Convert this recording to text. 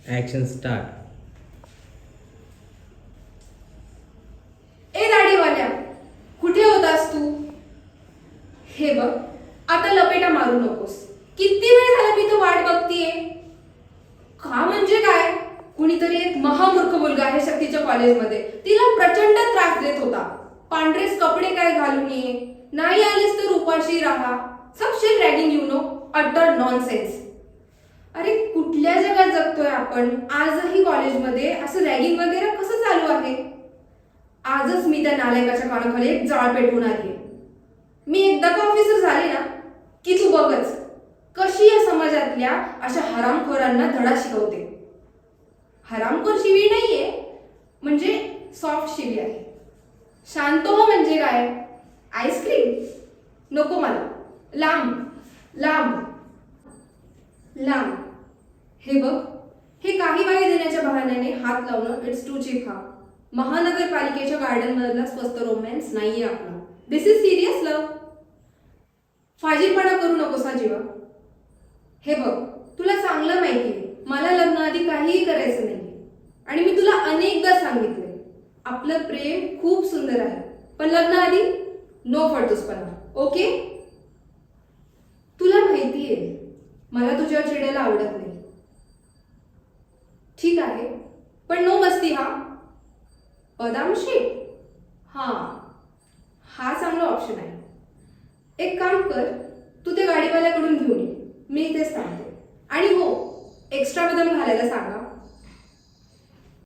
Action start. ए दाढीवाल्या, कुठे होतास तू? हे बघ, आता लपेटा मारू नकोस. किती वेळ झाला मी तो वाट बघतीये. का म्हणजे काय? कुणीतरी एक महामूर्ख मुलगा आहे शक्तीच्या कॉलेजमध्ये. तिला प्रचंड त्रास देत होता. पांढरेच कपडे काय घालून ये, नाही आलीस तर उपाशी राहा, सब shit ragging you know, utter nonsense. अरे कुठल्या जगात जगतोय आपण? आजही कॉलेजमध्ये असं रॅगिंग वगैरे कसं चालू आहे? आजच मी त्या नालायकाच्या कानाखाली एक जाळ पेटवून आली. मी एकदा का ऑफिसर झाले ना की तू बघच कशी या समाजातल्या अशा हरामखोरांना धडा शिकवते. हरामखोर शिवी नाहीये, म्हणजे सॉफ्ट शिवी आहे. शांत हो म्हणजे काय? आईस्क्रीम नको मला. लांब लांब लांब. हे बघ, हे काही वाई देण्याच्या बहाण्याने हात लावणं इट्स टू चीप. हा महानगरपालिकेच्या गार्डन मधला स्वस्त रोमॅन्स नाहीये आपला. दिस इज सिरियस लव्ह. फाजीलपणा करू नकोस हा जीवा. हे बघ, तुला चांगलं माहितीये मला लग्नाआधी काहीही करायचं नाहीये. आणि मी तुला अनेकदा सांगितलंय आपलं प्रेम खूप सुंदर आहे, पण लग्नाआधी नो फडतूसपणा. ओके? तुला माहितीये मला तुझ्यावर चिडायला आवडत नाही. ठीक आहे, पण नो मस्ती हा. बदाम शेक हा चांगला ऑप्शन आहे. एक काम कर, तू त्या गाडीवाल्याकडून घेऊन ये, मी इथेच थांबते. आणि हो, एक्स्ट्रा बदाम घालायला सांगा.